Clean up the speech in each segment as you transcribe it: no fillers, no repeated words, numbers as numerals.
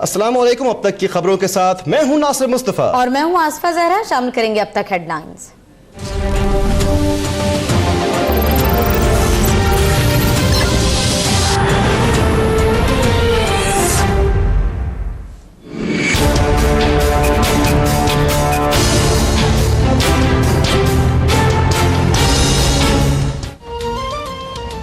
अस्सलाम वालेकुम। अब तक की खबरों के साथ मैं हूं नासिर मुस्तफा और मैं हूं आसफा जहरा। शामिल करेंगे अब तक हेडलाइंस।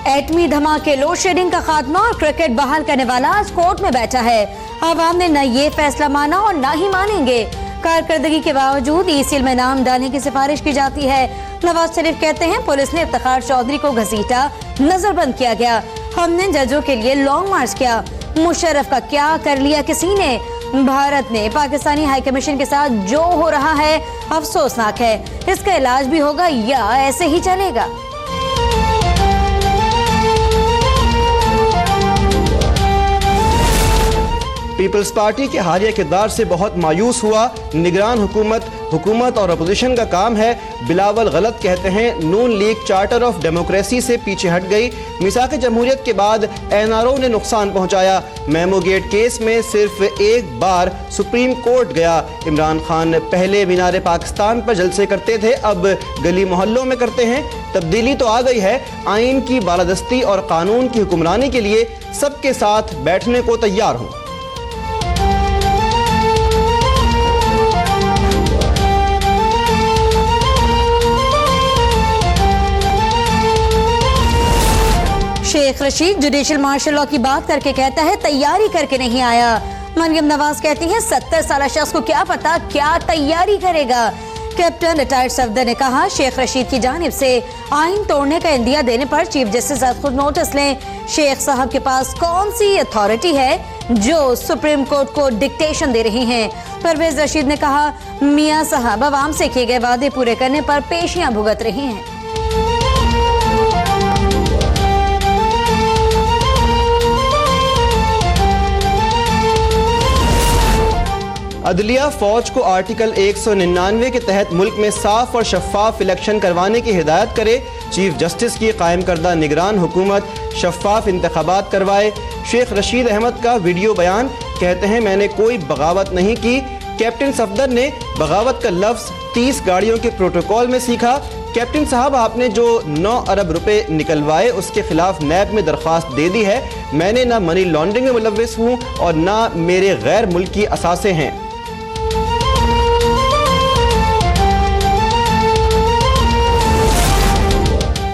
एटमी धमाके, लोड शेडिंग का खात्मा और क्रिकेट बहाल करने वाला आज कोर्ट में बैठा है। अवाम ने न ये फैसला माना और न ही मानेंगे। कारकर्दगी के बावजूद ईसीएल में नाम डालने की सिफारिश की जाती है। नवाज शरीफ कहते हैं पुलिस ने इफ्तिखार चौधरी को घसीटा, नजरबंद किया गया। हमने जजों के लिए लॉन्ग मार्च किया। मुशर्रफ का क्या कर लिया किसी ने। भारत ने पाकिस्तानी हाई कमीशन के साथ जो हो रहा है अफसोसनाक है। इसका इलाज भी होगा या ऐसे ही चलेगा। पीपल्स पार्टी के हालिया किरदार से बहुत मायूस हुआ। निगरान हुकूमत और अपोजिशन का काम है। बिलावल गलत कहते हैं। नून लीग चार्टर ऑफ डेमोक्रेसी से पीछे हट गई। मिसाक जमहूरियत के बाद एनआरओ ने नुकसान पहुंचाया। मेमो गेट केस में सिर्फ एक बार सुप्रीम कोर्ट गया। इमरान खान पहले मीनार पाकिस्तान पर जलसे करते थे, अब गली मोहल्लों में करते हैं। तब्दीली तो आ गई है। आइन की बालादस्ती और कानून की हुक्मरानी के लिए सबके साथ बैठने को तैयार हूँ। Sheikh Rashid judicial martial law की बात करके कहता है तैयारी करके नहीं आया। मरियम नवाज कहती है 70 साल शख्स को क्या पता क्या तैयारी करेगा। कैप्टन रिटायर्ड सफदर ने कहा शेख रशीद की जानिब से आइन तोड़ने का इंदिया देने पर चीफ जस्टिस खुद नोटिस लें। शेख साहब के पास कौन सी अथॉरिटी है जो सुप्रीम कोर्ट को डिक्टेशन दे रही हैं। परवेज रशीद ने कहा मियां साहब अवाम से किए गए वादे पूरे करने पर पेशियां भुगत रही हैं। अदलिया फौज को आर्टिकल 199 के तहत मुल्क में साफ और शफाफ इलेक्शन करवाने की हिदायत करे। चीफ जस्टिस की कायम करदा निगरान हुकूमत शफाफ इंतखाबात करवाए। शेख रशीद अहमद का वीडियो बयान, कहते हैं मैंने कोई बगावत नहीं की। कैप्टन सफदर ने बगावत का लफ्ज़ 30 गाड़ियों के प्रोटोकॉल में सीखा। कैप्टन साहब आपने जो 9 अरब रुपए निकलवाए उसके खिलाफ नैब में दरख्वास्त दे दी है। मैंने ना मनी लॉन्ड्रिंग में मुलव्विस हूँ और ना मेरे गैर मुल्की असासे हैं।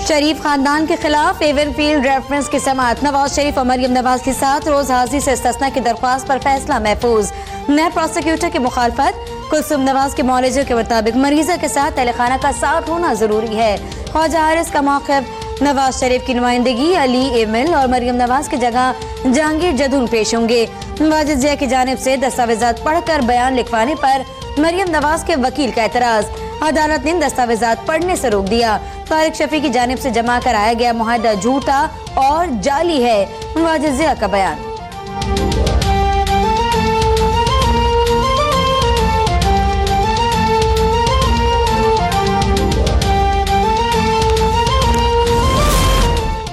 शरीफ खानदान के खिलाफ एवनफील्ड रेफरेंस की समाअत। नवाज शरीफ और मरियम नवाज के साथ रोज हाजिरी से इस्तिस्ना की दरख्वास्त पर फैसला महफूज। नए प्रोसिक्यूटर की मुखालफत। कुलसुम नवाज के मौलजे के मुताबिक मरीजा के साथ अहलखाना का साथ होना जरूरी है। ख्वाजा हारिस का मौक़िफ़ नवाज शरीफ की नुमाइंदगी अली एमिल और मरियम नवाज की जगह जहांगीर जदून पेश होंगे। वाजिद जिया की जानिब से दस्तावेजात पढ़कर बयान लिखवाने पर मरियम नवाज के वकील का एतराज। अदालत ने दस्तावेजात पढ़ने से रोक दिया। तारिक शफी की जानिब से जमा कराया गया मुआहदा झूठा और जाली है। वाजिद जिया का बयान।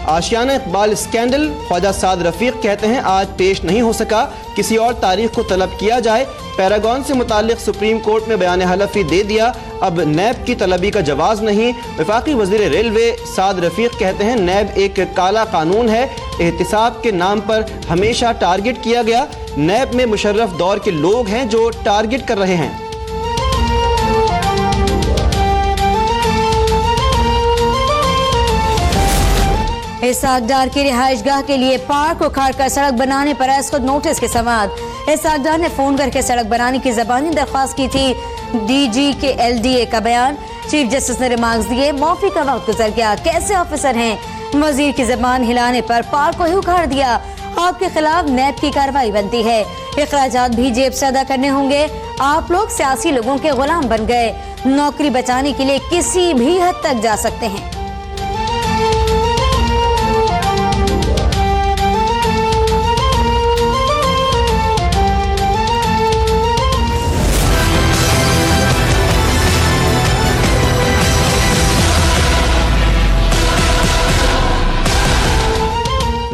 आशियाना इकबाल स्कैंडल। ख्वाजा साद रफीक कहते हैं आज पेश नहीं हो सका, किसी और तारीख को तलब किया जाए। पैरागॉन से मुतालिक सुप्रीम कोर्ट में बयान हलफी दे दिया, अब नैब की तलबी का जवाज नहीं। वफाकी वजीर रेलवे साद रफीक कहते हैं नैब एक काला कानून है। एहतिसाब के नाम पर हमेशा टारगेट किया गया। नैब में मुशर्रफ दौर के लोग हैं जो टारगेट कर रहे हैं। इसहाक डार की रिहाइशगाह के लिए पार्क उखाड़ कर सड़क बनाने पर खुद नोटिस के समाअत। इसहाक डार ने फोन करके सड़क बनाने की जबानी दरख्वास्त की थी। डीजी के एलडीए का बयान। चीफ जस्टिस ने रिमार्क्स दिए माफी का वक्त गुजर गया, कैसे ऑफिसर हैं। वजीर की जबान हिलाने पर पार्क को ही उखाड़ दिया। आपके खिलाफ नैब की कार्रवाई बनती है। इखराजात भी जेब से अदा करने होंगे। आप लोग सियासी लोगों के गुलाम बन गए। नौकरी बचाने के लिए किसी भी हद तक जा सकते हैं।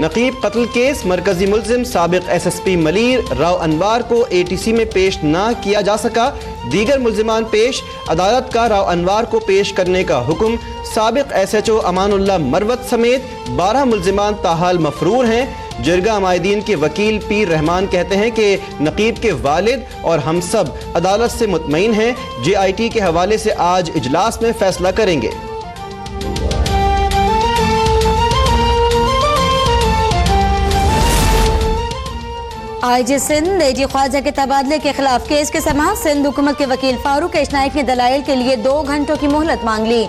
नकीब कत्ल केस मरकजी मुल्जिम साबिक SSP मलीर राव अनवार को ATC में पेश ना किया जा सका। दीगर मुल्जिमान पेश, अदालत का राव अनवार को पेश करने का हुक्म। साबिक SHO अमानुल्लाह मरवत समेत 12 मुल्जिमान ताहाल मफरूर हैं। जिरगा अमायदीन के वकील पीर रहमान कहते हैं कि नकीब के वालिद और हम सब अदालत से मुतमईन हैं। JIT के हवाले से आज इजलास में फैसला करेंगे। IG सिंध AG ख्वाजा के तबादले के खिलाफ केस के समाअत सिंध हुकूमत के वकील फारूक एशनाइक ने दलाइल के लिए 2 घंटों की मोहलत मांग ली।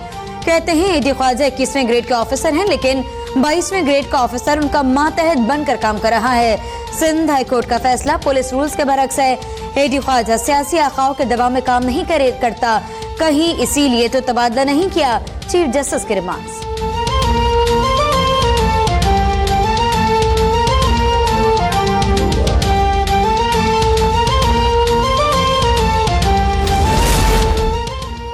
कहते हैं AG ख्वाजा 21वें ग्रेड के ऑफिसर हैं, लेकिन 22वें ग्रेड का ऑफिसर उनका मातहत बनकर काम कर रहा है। सिंध हाई कोर्ट का फैसला पुलिस रूल्स के बरक्स है। AG ख्वाजा सियासी आखाओं के दबाव में काम नहीं करता, कहीं इसीलिए तो तबादला नहीं किया। चीफ जस्टिस के रिमार्क्स।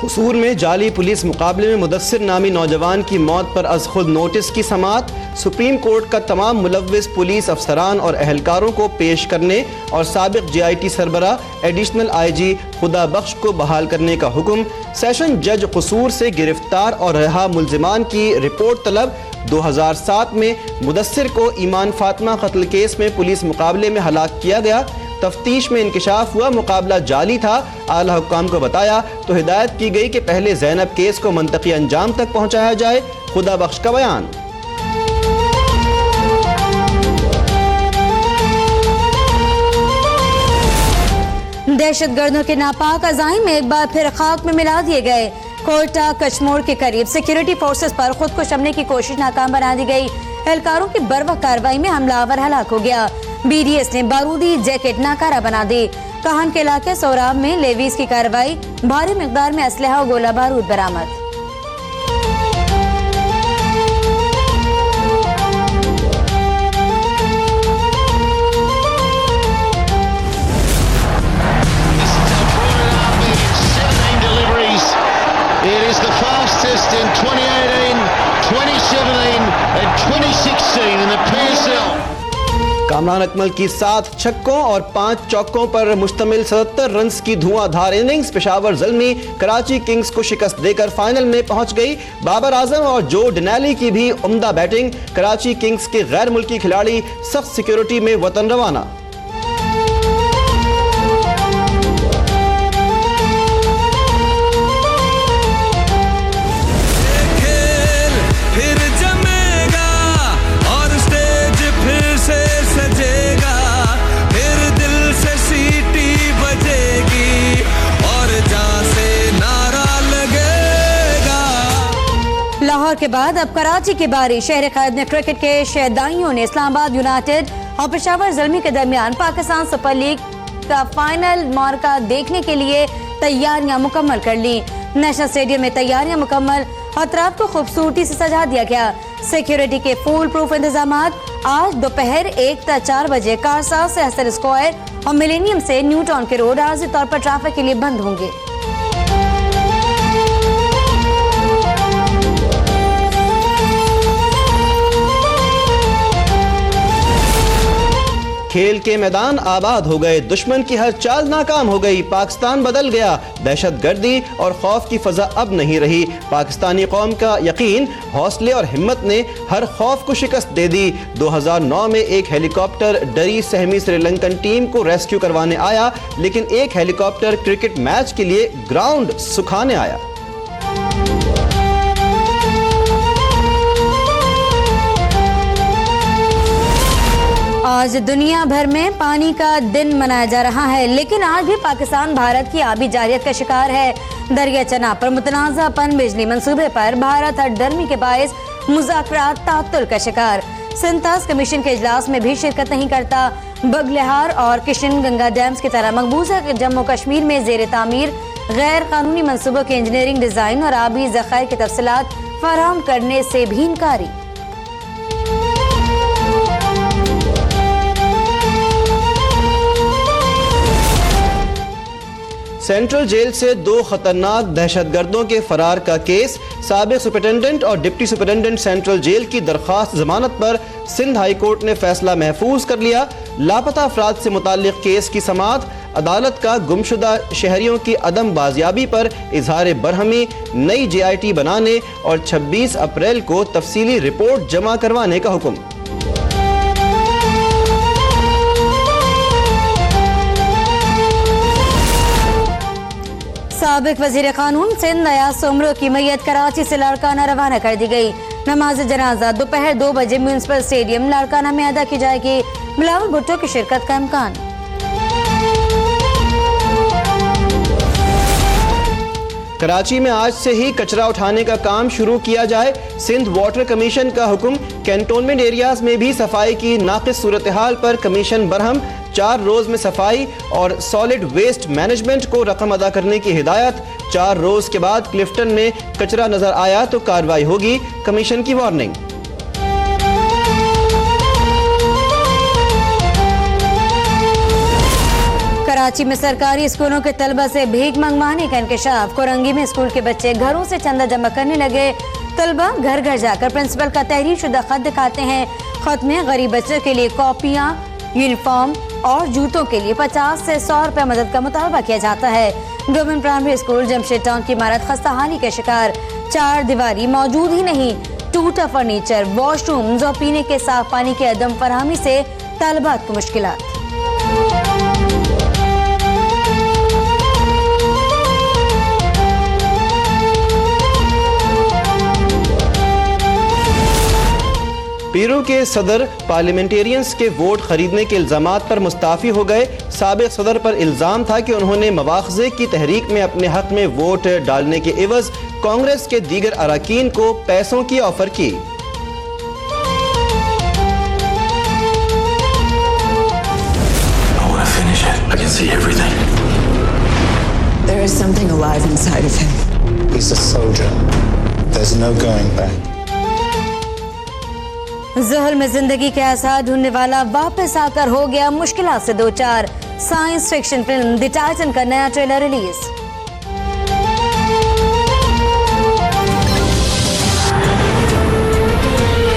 कसूर में जाली पुलिस मुकाबले में मुदस्सिर नामी नौजवान की मौत पर अज खुद नोटिस की समाअत। सुप्रीम कोर्ट का तमाम मुलव्विस पुलिस अफसरान और एहलकारों को पेश करने और साबिक JIT सरबरा एडिशनल IG खुदा बख्श को बहाल करने का हुक्म। सेशन जज कसूर से गिरफ्तार और रहा मुल्जिमान की रिपोर्ट तलब। 2007 में मुदस्सिर को ईमान फातिमा कत्ल केस में पुलिस मुकाबले में हलाक किया गया। तफ्तीश में इंकिशाफ हुआ मुकाबला जाली था। आला हुक्काम को बताया तो हिदायत की गई कि पहले ज़ैनब केस को मंतकी अंजाम तक पहुंचाया जाए। खुदा बख्श का बयान। दहशतगर्दों के नापाक अज़ाइम एक बार फिर खाक में मिला दिए गए। कोयटा कचमोड़ के करीब सिक्योरिटी फोर्सेस पर खुद को शमने की कोशिश नाकाम बना दी गई। एहलकारों की बर्वक्त कार्रवाई में हमलावर हलाक हो गया। BDS ने बारूदी जैकेट नाकारा बना दी। काहन के इलाके सोराब में लेवीज की कार्रवाई, भारी मिकदार में असलहा और गोला बारूद बरामद। It is the fastest in 2018, 2017 and 2016 in the PSL. Kamran Akmal की 7 छक्कों और 5 चौकों पर मुश्तमिल 77 रन्स की धुआंधार इनिंग्स पेशावर ज़ल्मी कराची किंग्स को शिकस्त देकर फाइनल में पहुंच गई। बाबर आजम और जो डिनैली की भी उम्दा बैटिंग। कराची किंग्स के गैर मुल्की खिलाड़ी सख्त सिक्योरिटी में वतन रवाना। लाहौर के बाद अब कराची की बारी। शहर खैद में क्रिकेट के शहदाइयों ने इस्लामाबाद यूनाइटेड और पेशावर ज़ल्मी के दरमियान पाकिस्तान सुपर लीग का फाइनल मार्का देखने के लिए तैयारियां मुकम्मल कर ली। नेशनल स्टेडियम में तैयारियां मुकम्मल, अतराफ को खूबसूरती से सजा दिया गया। सिक्योरिटी के फुल प्रूफ इंतजाम आज दोपहर 1 से 4 बजे कारसाज से हसन स्क्वायर और मिलेनियम से न्यू टाउन के रोड आर्जी तौर पर ट्रैफिक के लिए बंद होंगे। खेल के मैदान आबाद हो गए, दुश्मन की हर चाल नाकाम हो गई। पाकिस्तान बदल गया, दहशतगर्दी और खौफ की फजा अब नहीं रही। पाकिस्तानी कौम का यकीन, हौसले और हिम्मत ने हर खौफ को शिकस्त दे दी। 2009 में एक हेलीकॉप्टर डरी सहमी श्रीलंकन टीम को रेस्क्यू करवाने आया, लेकिन एक हेलीकॉप्टर क्रिकेट मैच के लिए ग्राउंड सुखाने आया। आज दुनिया भर में पानी का दिन मनाया जा रहा है, लेकिन आज भी पाकिस्तान भारत की आबी जारियत का शिकार है। दरिया चनाब पर मुतनाज़ापन बिजली मंसूबे पर भारत हठधर्मी के बायस मुज़ाकरात ताअत्तुल का शिकार। सिंतास कमीशन के इजलास में भी शिरकत नहीं करता। बगलिहार और किशन गंगा डैम्स की तरह मकबूजा जम्मू कश्मीर में जेर तामीर गैर कानूनी मंसूबों के इंजीनियरिंग डिजाइन और आबी ज़खायर की तफसीलात फराहम करने से भी इनकारी। सेंट्रल जेल से 2 खतरनाक दहशतगर्दों के फरार का केस। साबिक सुपरिटेंडेंट और डिप्टी सुपरिटेंडेंट सेंट्रल जेल की दरख्वास्त जमानत पर सिंध हाई कोर्ट ने फैसला महफूज कर लिया। लापता अफराद से मुताल्लिक केस की समाअत। अदालत का गुमशुदा शहरियों की अदम बाजियाबी पर इजहार बरहमी, नई JIT बनाने और 26 अप्रैल को तफसीली रिपोर्ट जमा करवाने का हुक्म। साबिक वजीर कानून सिंध नयाज सोमरो की मैयत कराची से लाड़काना रवाना कर दी गई। नमाज जनाजा दोपहर 2 बजे म्यूनिसिपल स्टेडियम लाड़काना में अदा की जाएगी। बिलावल भुट्टो की शिरकत का इम्कान। कराची में आज से ही कचरा उठाने का काम शुरू किया जाए। सिंध वाटर कमीशन का हुक्म। कैंटोनमेंट एरियाज में भी सफाई की नाकिस सूरत हाल पर कमीशन बरहम। 4 रोज में सफाई और सॉलिड वेस्ट मैनेजमेंट को रकम अदा करने की हिदायत। 4 रोज के बाद क्लिफ्टन में कचरा नजर आया तो कार्रवाई होगी, कमीशन की वार्निंग। कराची में सरकारी स्कूलों के तलबा से भीख मंगवाने का इंकशाफ। कोरंगी में स्कूल के बच्चे घरों से चंदा जमा करने लगे। तलबा घर घर जाकर प्रिंसिपल का तहरीर शुदा खत दिखाते हैं। खत में गरीब बच्चों के लिए कॉपियाँ, यूनिफॉर्म और जूतों के लिए 50 से 100 रुपए मदद का मुतालबा किया जाता है। Government primary school Jamshed town की इमारत खस्ताहाली के शिकार। 4 दीवारी मौजूद ही नहीं, टूटा फर्नीचर, वॉशरूम्स और पीने के साफ पानी की अदम फराहमी से तालिबात को मुश्किलात। पीरू के सदर पार्लियामेंटेरियंस के वोट खरीदने के इल्जामात पर मुस्ताफ़ी हो गए। साबिक सदर पर इल्ज़ाम था कि उन्होंने मवाख़ज़े की तहरीक में अपने हक में वोट डालने के एवज़ कांग्रेस के दीगर अरकान को पैसों की ऑफर की। There is something alive inside of him. He's a soldier. There's no going back. ज़हल में जिंदगी के आसार ढूंढने वाला वापस आकर हो गया मुश्किलात से 2-4। Science fiction film the Titan का नया ट्रेलर रिलीज।